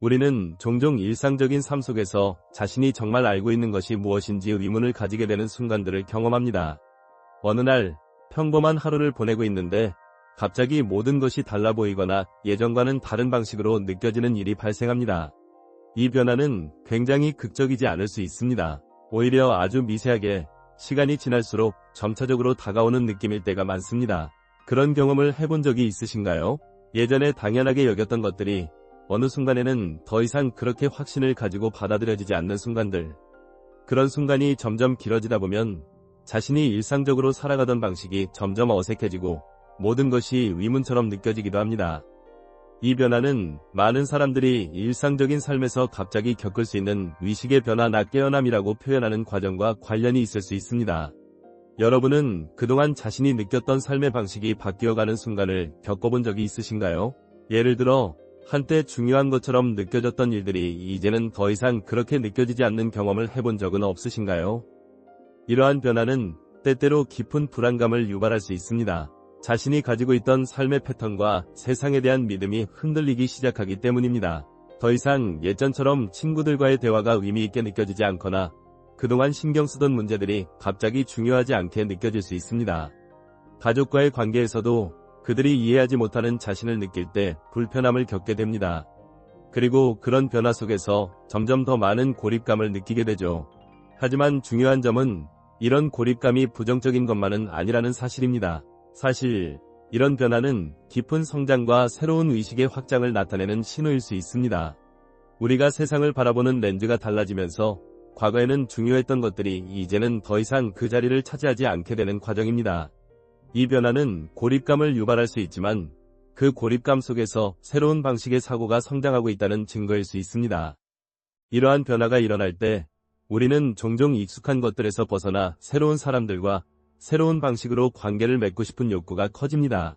우리는 종종 일상적인 삶 속에서 자신이 정말 알고 있는 것이 무엇인지 의문을 가지게 되는 순간들을 경험합니다. 어느 날 평범한 하루를 보내고 있는데 갑자기 모든 것이 달라 보이거나 예전과는 다른 방식으로 느껴지는 일이 발생합니다. 이 변화는 굉장히 극적이지 않을 수 있습니다. 오히려 아주 미세하게 시간이 지날수록 점차적으로 다가오는 느낌일 때가 많습니다. 그런 경험을 해본 적이 있으신가요? 예전에 당연하게 여겼던 것들이 어느 순간에는 더 이상 그렇게 확신을 가지고 받아들여지지 않는 순간들. 그런 순간이 점점 길어지다 보면 자신이 일상적으로 살아가던 방식이 점점 어색해지고 모든 것이 의문처럼 느껴지기도 합니다. 이 변화는 많은 사람들이 일상적인 삶에서 갑자기 겪을 수 있는 의식의 변화나 깨어남이라고 표현하는 과정과 관련이 있을 수 있습니다. 여러분은 그동안 자신이 느꼈던 삶의 방식이 바뀌어가는 순간을 겪어본 적이 있으신가요? 예를 들어 한때 중요한 것처럼 느껴졌던 일들이 이제는 더 이상 그렇게 느껴지지 않는 경험을 해본 적은 없으신가요? 이러한 변화는 때때로 깊은 불안감을 유발할 수 있습니다. 자신이 가지고 있던 삶의 패턴과 세상에 대한 믿음이 흔들리기 시작하기 때문입니다. 더 이상 예전처럼 친구들과의 대화가 의미 있게 느껴지지 않거나 그동안 신경 쓰던 문제들이 갑자기 중요하지 않게 느껴질 수 있습니다. 가족과의 관계에서도 그들이 이해하지 못하는 자신을 느낄 때 불편함을 겪게 됩니다. 그리고 그런 변화 속에서 점점 더 많은 고립감을 느끼게 되죠. 하지만 중요한 점은 이런 고립감이 부정적인 것만은 아니라는 사실입니다. 사실 이런 변화는 깊은 성장과 새로운 의식의 확장을 나타내는 신호일 수 있습니다. 우리가 세상을 바라보는 렌즈가 달라지면서 과거에는 중요했던 것들이 이제는 더 이상 그 자리를 차지하지 않게 되는 과정입니다. 이 변화는 고립감을 유발할 수 있지만 그 고립감 속에서 새로운 방식의 사고가 성장하고 있다는 증거일 수 있습니다. 이러한 변화가 일어날 때 우리는 종종 익숙한 것들에서 벗어나 새로운 사람들과 새로운 방식으로 관계를 맺고 싶은 욕구가 커집니다.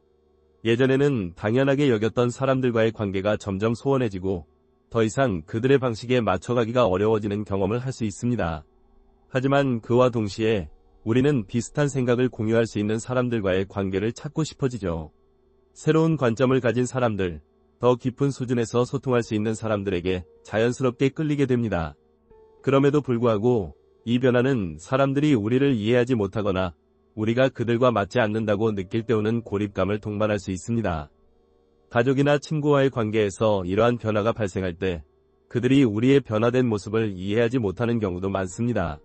예전에는 당연하게 여겼던 사람들과의 관계가 점점 소원해지고 더 이상 그들의 방식에 맞춰가기가 어려워지는 경험을 할 수 있습니다. 하지만 그와 동시에 우리는 비슷한 생각을 공유할 수 있는 사람들과의 관계를 찾고 싶어지죠. 새로운 관점을 가진 사람들, 더 깊은 수준에서 소통할 수 있는 사람들에게 자연스럽게 끌리게 됩니다. 그럼에도 불구하고 이 변화는 사람들이 우리를 이해하지 못하거나 우리가 그들과 맞지 않는다고 느낄 때 오는 고립감을 동반할 수 있습니다. 가족이나 친구와의 관계에서 이러한 변화가 발생할 때 그들이 우리의 변화된 모습을 이해하지 못하는 경우도 많습니다.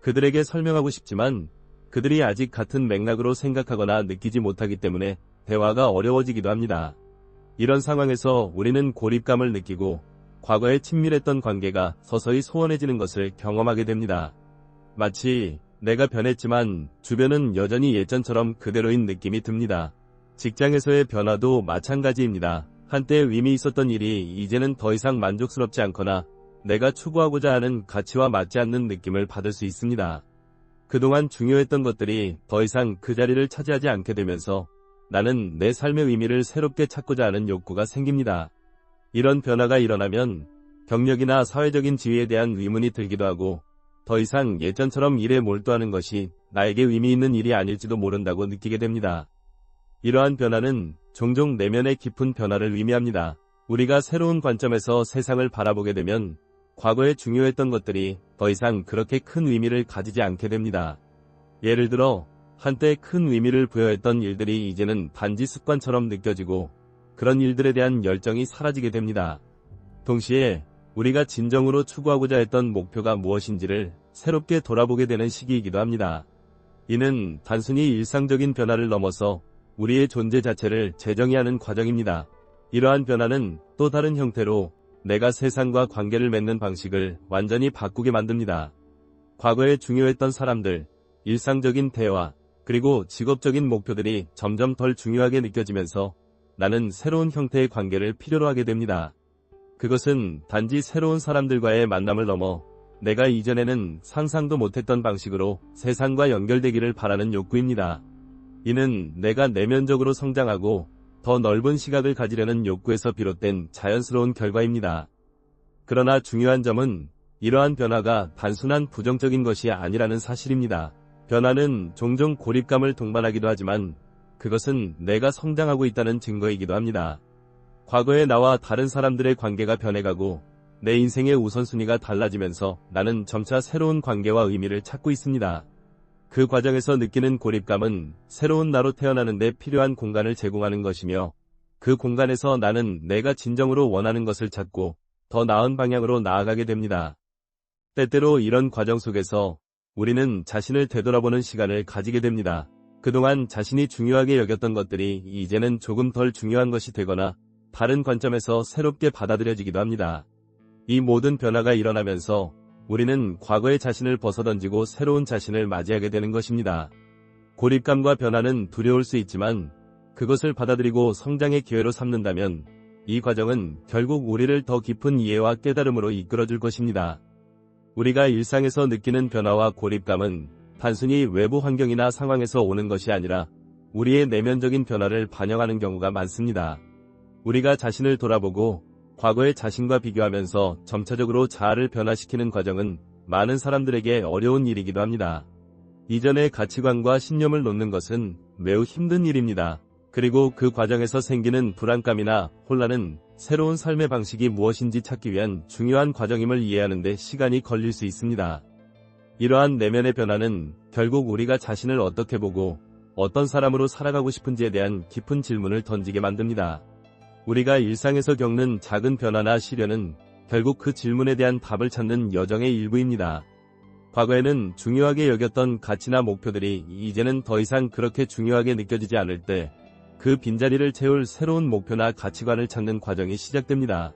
그들에게 설명하고 싶지만 그들이 아직 같은 맥락으로 생각하거나 느끼지 못하기 때문에 대화가 어려워지기도 합니다. 이런 상황에서 우리는 고립감을 느끼고 과거에 친밀했던 관계가 서서히 소원해지는 것을 경험하게 됩니다. 마치 내가 변했지만 주변은 여전히 예전처럼 그대로인 느낌이 듭니다. 직장에서의 변화도 마찬가지입니다. 한때 의미 있었던 일이 이제는 더 이상 만족스럽지 않거나 내가 추구하고자 하는 가치와 맞지 않는 느낌을 받을 수 있습니다. 그동안 중요했던 것들이 더 이상 그 자리를 차지하지 않게 되면서 나는 내 삶의 의미를 새롭게 찾고자 하는 욕구가 생깁니다. 이런 변화가 일어나면 경력이나 사회적인 지위에 대한 의문이 들기도 하고 더 이상 예전처럼 일에 몰두하는 것이 나에게 의미 있는 일이 아닐지도 모른다고 느끼게 됩니다. 이러한 변화는 종종 내면의 깊은 변화를 의미합니다. 우리가 새로운 관점에서 세상을 바라보게 되면 과거에 중요했던 것들이 더 이상 그렇게 큰 의미를 가지지 않게 됩니다. 예를 들어 한때 큰 의미를 부여했던 일들이 이제는 단지 습관처럼 느껴지고 그런 일들에 대한 열정이 사라지게 됩니다. 동시에 우리가 진정으로 추구하고자 했던 목표가 무엇인지를 새롭게 돌아보게 되는 시기이기도 합니다. 이는 단순히 일상적인 변화를 넘어서 우리의 존재 자체를 재정의하는 과정입니다. 이러한 변화는 또 다른 형태로 내가 세상과 관계를 맺는 방식을 완전히 바꾸게 만듭니다. 과거에 중요했던 사람들, 일상적인 대화, 그리고 직업적인 목표들이 점점 덜 중요하게 느껴지면서 나는 새로운 형태의 관계를 필요로 하게 됩니다. 그것은 단지 새로운 사람들과의 만남을 넘어 내가 이전에는 상상도 못했던 방식으로 세상과 연결되기를 바라는 욕구입니다. 이는 내가 내면적으로 성장하고 더 넓은 시각을 가지려는 욕구에서 비롯된 자연스러운 결과입니다. 그러나 중요한 점은 이러한 변화가 단순한 부정적인 것이 아니라는 사실입니다. 변화는 종종 고립감을 동반하기도 하지만 그것은 내가 성장하고 있다는 증거이기도 합니다. 과거의 나와 다른 사람들의 관계가 변해가고 내 인생의 우선순위가 달라지면서 나는 점차 새로운 관계와 의미를 찾고 있습니다. 그 과정에서 느끼는 고립감은 새로운 나로 태어나는 데 필요한 공간을 제공하는 것이며, 그 공간에서 나는 내가 진정으로 원하는 것을 찾고 더 나은 방향으로 나아가게 됩니다. 때때로 이런 과정 속에서 우리는 자신을 되돌아보는 시간을 가지게 됩니다. 그동안 자신이 중요하게 여겼던 것들이 이제는 조금 덜 중요한 것이 되거나 다른 관점에서 새롭게 받아들여지기도 합니다. 이 모든 변화가 일어나면서 우리는 과거의 자신을 벗어던지고 새로운 자신을 맞이하게 되는 것입니다. 고립감과 변화는 두려울 수 있지만 그것을 받아들이고 성장의 기회로 삼는다면 이 과정은 결국 우리를 더 깊은 이해와 깨달음으로 이끌어줄 것입니다. 우리가 일상에서 느끼는 변화와 고립감은 단순히 외부 환경이나 상황에서 오는 것이 아니라 우리의 내면적인 변화를 반영하는 경우가 많습니다. 우리가 자신을 돌아보고 과거의 자신과 비교하면서 점차적으로 자아를 변화시키는 과정은 많은 사람들에게 어려운 일이기도 합니다. 이전의 가치관과 신념을 놓는 것은 매우 힘든 일입니다. 그리고 그 과정에서 생기는 불안감이나 혼란은 새로운 삶의 방식이 무엇인지 찾기 위한 중요한 과정임을 이해하는 데 시간이 걸릴 수 있습니다. 이러한 내면의 변화는 결국 우리가 자신을 어떻게 보고 어떤 사람으로 살아가고 싶은지에 대한 깊은 질문을 던지게 만듭니다. 우리가 일상에서 겪는 작은 변화나 시련은 결국 그 질문에 대한 답을 찾는 여정의 일부입니다. 과거에는 중요하게 여겼던 가치나 목표들이 이제는 더 이상 그렇게 중요하게 느껴지지 않을 때 그 빈자리를 채울 새로운 목표나 가치관을 찾는 과정이 시작됩니다.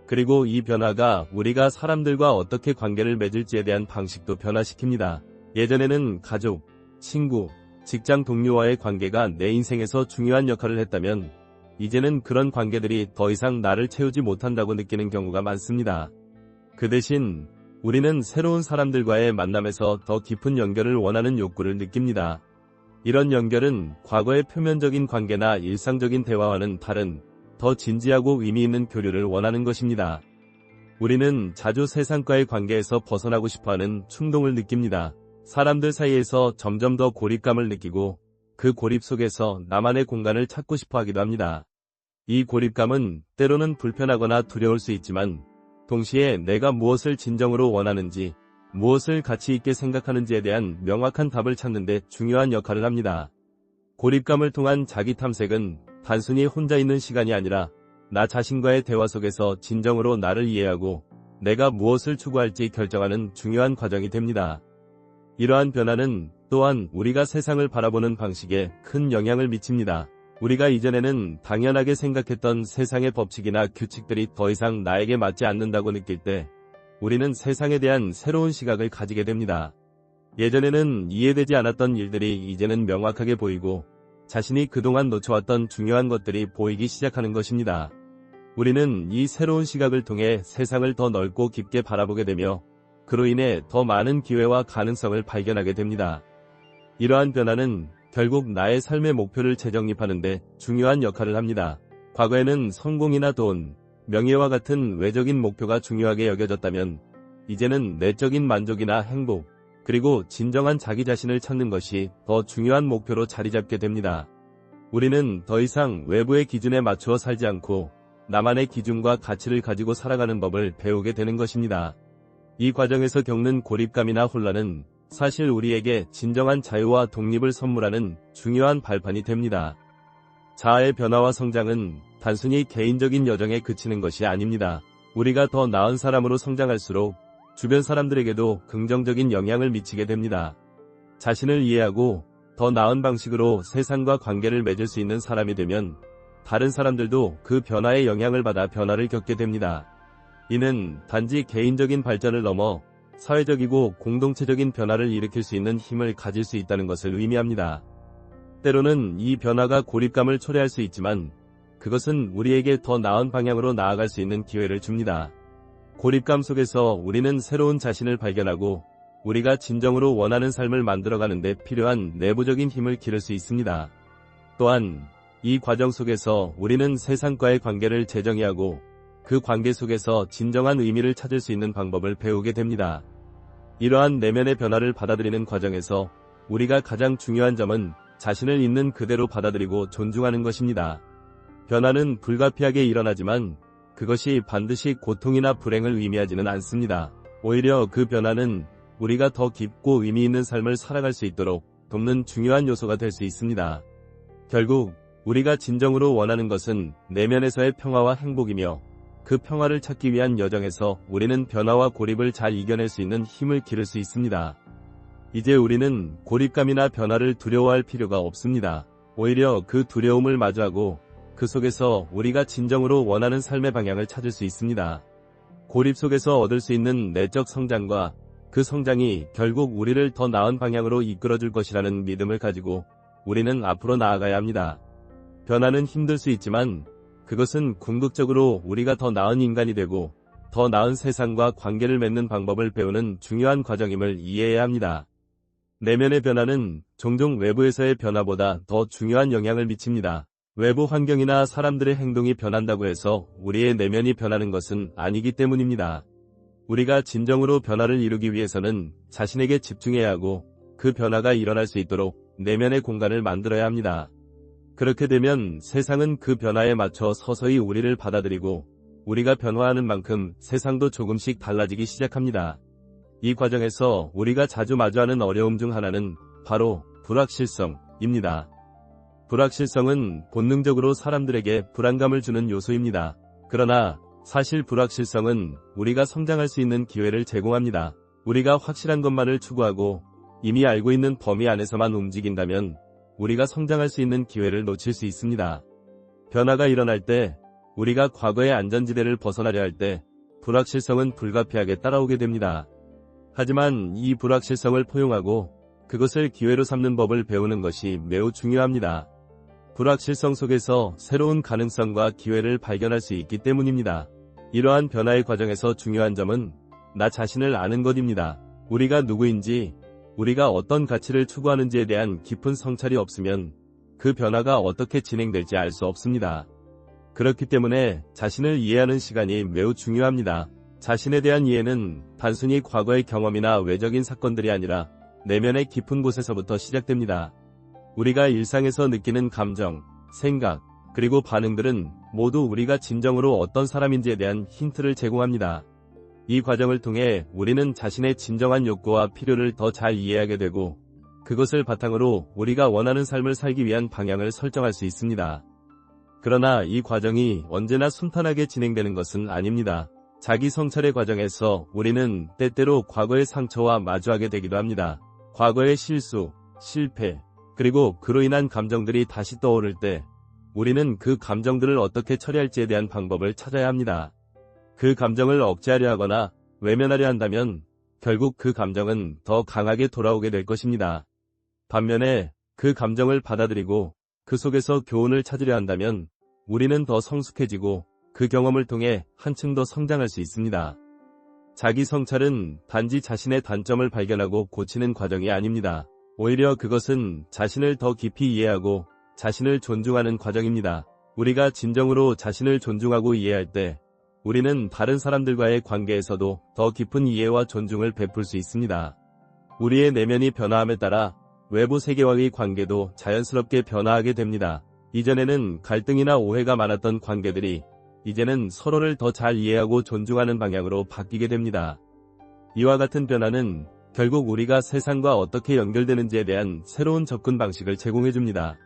그리고 이 변화가 우리가 사람들과 어떻게 관계를 맺을지에 대한 방식도 변화시킵니다. 예전에는 가족, 친구, 직장 동료와의 관계가 내 인생에서 중요한 역할을 했다면 이제는 그런 관계들이 더 이상 나를 채우지 못한다고 느끼는 경우가 많습니다. 그 대신 우리는 새로운 사람들과의 만남에서 더 깊은 연결을 원하는 욕구를 느낍니다. 이런 연결은 과거의 표면적인 관계나 일상적인 대화와는 다른 더 진지하고 의미 있는 교류를 원하는 것입니다. 우리는 자주 세상과의 관계에서 벗어나고 싶어하는 충동을 느낍니다. 사람들 사이에서 점점 더 고립감을 느끼고 그 고립 속에서 나만의 공간을 찾고 싶어 하기도 합니다. 이 고립감은 때로는 불편하거나 두려울 수 있지만 동시에 내가 무엇을 진정으로 원하는지, 무엇을 가치 있게 생각하는지에 대한 명확한 답을 찾는 데 중요한 역할을 합니다. 고립감을 통한 자기 탐색은 단순히 혼자 있는 시간이 아니라 나 자신과의 대화 속에서 진정으로 나를 이해하고 내가 무엇을 추구할지 결정하는 중요한 과정이 됩니다. 이러한 변화는 또한 우리가 세상을 바라보는 방식에 큰 영향을 미칩니다. 우리가 이전에는 당연하게 생각했던 세상의 법칙이나 규칙들이 더 이상 나에게 맞지 않는다고 느낄 때 우리는 세상에 대한 새로운 시각을 가지게 됩니다. 예전에는 이해되지 않았던 일들이 이제는 명확하게 보이고 자신이 그동안 놓쳐왔던 중요한 것들이 보이기 시작하는 것입니다. 우리는 이 새로운 시각을 통해 세상을 더 넓고 깊게 바라보게 되며 그로 인해 더 많은 기회와 가능성을 발견하게 됩니다. 이러한 변화는 결국 나의 삶의 목표를 재정립하는 데 중요한 역할을 합니다. 과거에는 성공이나 돈, 명예와 같은 외적인 목표가 중요하게 여겨졌다면 이제는 내적인 만족이나 행복, 그리고 진정한 자기 자신을 찾는 것이 더 중요한 목표로 자리 잡게 됩니다. 우리는 더 이상 외부의 기준에 맞추어 살지 않고 나만의 기준과 가치를 가지고 살아가는 법을 배우게 되는 것입니다. 이 과정에서 겪는 고립감이나 혼란은 사실 우리에게 진정한 자유와 독립을 선물하는 중요한 발판이 됩니다. 자아의 변화와 성장은 단순히 개인적인 여정에 그치는 것이 아닙니다. 우리가 더 나은 사람으로 성장할수록 주변 사람들에게도 긍정적인 영향을 미치게 됩니다. 자신을 이해하고 더 나은 방식으로 세상과 관계를 맺을 수 있는 사람이 되면 다른 사람들도 그 변화에 영향을 받아 변화를 겪게 됩니다. 이는 단지 개인적인 발전을 넘어 사회적이고 공동체적인 변화를 일으킬 수 있는 힘을 가질 수 있다는 것을 의미합니다. 때로는 이 변화가 고립감을 초래할 수 있지만 그것은 우리에게 더 나은 방향으로 나아갈 수 있는 기회를 줍니다. 고립감 속에서 우리는 새로운 자신을 발견하고 우리가 진정으로 원하는 삶을 만들어가는 데 필요한 내부적인 힘을 기를 수 있습니다. 또한 이 과정 속에서 우리는 세상과의 관계를 재정의하고 그 관계 속에서 진정한 의미를 찾을 수 있는 방법을 배우게 됩니다. 이러한 내면의 변화를 받아들이는 과정에서 우리가 가장 중요한 점은 자신을 있는 그대로 받아들이고 존중하는 것입니다. 변화는 불가피하게 일어나지만 그것이 반드시 고통이나 불행을 의미하지는 않습니다. 오히려 그 변화는 우리가 더 깊고 의미 있는 삶을 살아갈 수 있도록 돕는 중요한 요소가 될 수 있습니다. 결국 우리가 진정으로 원하는 것은 내면에서의 평화와 행복이며 그 평화를 찾기 위한 여정에서 우리는 변화와 고립을 잘 이겨낼 수 있는 힘을 기를 수 있습니다. 이제 우리는 고립감이나 변화를 두려워할 필요가 없습니다. 오히려 그 두려움을 마주하고 그 속에서 우리가 진정으로 원하는 삶의 방향을 찾을 수 있습니다. 고립 속에서 얻을 수 있는 내적 성장과 그 성장이 결국 우리를 더 나은 방향으로 이끌어줄 것이라는 믿음을 가지고 우리는 앞으로 나아가야 합니다. 변화는 힘들 수 있지만 그것은 궁극적으로 우리가 더 나은 인간이 되고 더 나은 세상과 관계를 맺는 방법을 배우는 중요한 과정임을 이해해야 합니다. 내면의 변화는 종종 외부에서의 변화보다 더 중요한 영향을 미칩니다. 외부 환경이나 사람들의 행동이 변한다고 해서 우리의 내면이 변하는 것은 아니기 때문입니다. 우리가 진정으로 변화를 이루기 위해서는 자신에게 집중해야 하고 그 변화가 일어날 수 있도록 내면의 공간을 만들어야 합니다. 그렇게 되면 세상은 그 변화에 맞춰 서서히 우리를 받아들이고 우리가 변화하는 만큼 세상도 조금씩 달라지기 시작합니다. 이 과정에서 우리가 자주 마주하는 어려움 중 하나는 바로 불확실성입니다. 불확실성은 본능적으로 사람들에게 불안감을 주는 요소입니다. 그러나 사실 불확실성은 우리가 성장할 수 있는 기회를 제공합니다. 우리가 확실한 것만을 추구하고 이미 알고 있는 범위 안에서만 움직인다면 우리가 성장할 수 있는 기회를 놓칠 수 있습니다. 변화가 일어날 때, 우리가 과거의 안전지대를 벗어나려 할 때 불확실성은 불가피하게 따라오게 됩니다. 하지만 이 불확실성을 포용하고 그것을 기회로 삼는 법을 배우는 것이 매우 중요합니다. 불확실성 속에서 새로운 가능성과 기회를 발견할 수 있기 때문입니다. 이러한 변화의 과정에서 중요한 점은 나 자신을 아는 것입니다. 우리가 누구인지, 우리가 어떤 가치를 추구하는지에 대한 깊은 성찰이 없으면 그 변화가 어떻게 진행될지 알 수 없습니다. 그렇기 때문에 자신을 이해하는 시간이 매우 중요합니다. 자신에 대한 이해는 단순히 과거의 경험이나 외적인 사건들이 아니라 내면의 깊은 곳에서부터 시작됩니다. 우리가 일상에서 느끼는 감정, 생각, 그리고 반응들은 모두 우리가 진정으로 어떤 사람인지에 대한 힌트를 제공합니다. 이 과정을 통해 우리는 자신의 진정한 욕구와 필요를 더 잘 이해하게 되고 그것을 바탕으로 우리가 원하는 삶을 살기 위한 방향을 설정할 수 있습니다. 그러나 이 과정이 언제나 순탄하게 진행되는 것은 아닙니다. 자기 성찰의 과정에서 우리는 때때로 과거의 상처와 마주하게 되기도 합니다. 과거의 실수, 실패, 그리고 그로 인한 감정들이 다시 떠오를 때 우리는 그 감정들을 어떻게 처리할지에 대한 방법을 찾아야 합니다. 그 감정을 억제하려 하거나 외면하려 한다면 결국 그 감정은 더 강하게 돌아오게 될 것입니다. 반면에 그 감정을 받아들이고 그 속에서 교훈을 찾으려 한다면 우리는 더 성숙해지고 그 경험을 통해 한층 더 성장할 수 있습니다. 자기 성찰은 단지 자신의 단점을 발견하고 고치는 과정이 아닙니다. 오히려 그것은 자신을 더 깊이 이해하고 자신을 존중하는 과정입니다. 우리가 진정으로 자신을 존중하고 이해할 때 우리는 다른 사람들과의 관계에서도 더 깊은 이해와 존중을 베풀 수 있습니다. 우리의 내면이 변화함에 따라 외부 세계와의 관계도 자연스럽게 변화하게 됩니다. 이전에는 갈등이나 오해가 많았던 관계들이 이제는 서로를 더 잘 이해하고 존중하는 방향으로 바뀌게 됩니다. 이와 같은 변화는 결국 우리가 세상과 어떻게 연결되는지에 대한 새로운 접근 방식을 제공해줍니다.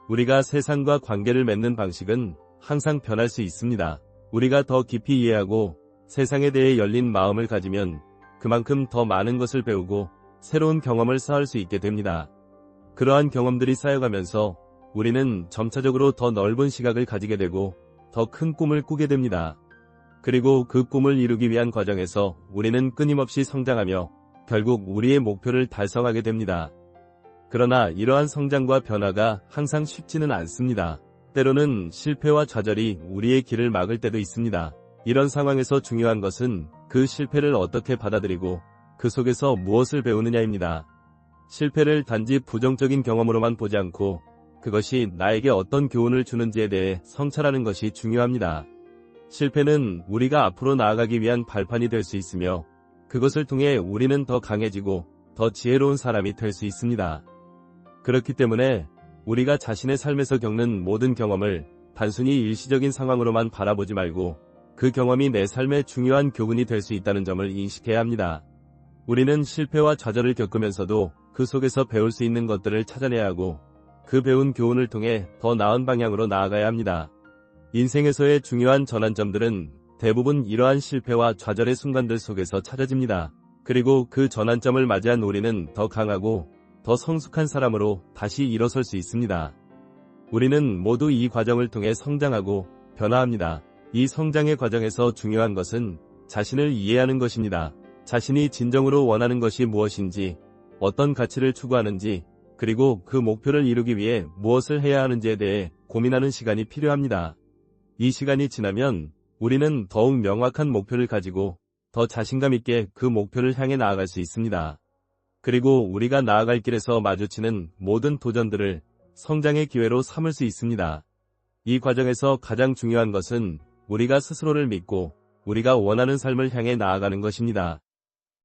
우리가 세상과 관계를 맺는 방식은 항상 변할 수 있습니다. 우리가 더 깊이 이해하고 세상에 대해 열린 마음을 가지면 그만큼 더 많은 것을 배우고 새로운 경험을 쌓을 수 있게 됩니다. 그러한 경험들이 쌓여가면서 우리는 점차적으로 더 넓은 시각을 가지게 되고 더 큰 꿈을 꾸게 됩니다. 그리고 그 꿈을 이루기 위한 과정에서 우리는 끊임없이 성장하며 결국 우리의 목표를 달성하게 됩니다. 그러나 이러한 성장과 변화가 항상 쉽지는 않습니다. 때로는 실패와 좌절이 우리의 길을 막을 때도 있습니다. 이런 상황에서 중요한 것은 그 실패를 어떻게 받아들이고 그 속에서 무엇을 배우느냐입니다. 실패를 단지 부정적인 경험으로만 보지 않고 그것이 나에게 어떤 교훈을 주는지에 대해 성찰하는 것이 중요합니다. 실패는 우리가 앞으로 나아가기 위한 발판이 될 수 있으며 그것을 통해 우리는 더 강해지고 더 지혜로운 사람이 될 수 있습니다. 그렇기 때문에 우리가 자신의 삶에서 겪는 모든 경험을 단순히 일시적인 상황으로만 바라보지 말고 그 경험이 내 삶의 중요한 교훈이 될 수 있다는 점을 인식해야 합니다. 우리는 실패와 좌절을 겪으면서도 그 속에서 배울 수 있는 것들을 찾아내야 하고 그 배운 교훈을 통해 더 나은 방향으로 나아가야 합니다. 인생에서의 중요한 전환점들은 대부분 이러한 실패와 좌절의 순간들 속에서 찾아집니다. 그리고 그 전환점을 맞이한 우리는 더 강하고 더 성숙한 사람으로 다시 일어설 수 있습니다. 우리는 모두 이 과정을 통해 성장하고 변화합니다. 이 성장의 과정에서 중요한 것은 자신을 이해하는 것입니다. 자신이 진정으로 원하는 것이 무엇인지, 어떤 가치를 추구하는지, 그리고 그 목표를 이루기 위해 무엇을 해야 하는지에 대해 고민하는 시간이 필요합니다. 이 시간이 지나면 우리는 더욱 명확한 목표를 가지고 더 자신감 있게 그 목표를 향해 나아갈 수 있습니다. 그리고 우리가 나아갈 길에서 마주치는 모든 도전들을 성장의 기회로 삼을 수 있습니다. 이 과정에서 가장 중요한 것은 우리가 스스로를 믿고 우리가 원하는 삶을 향해 나아가는 것입니다.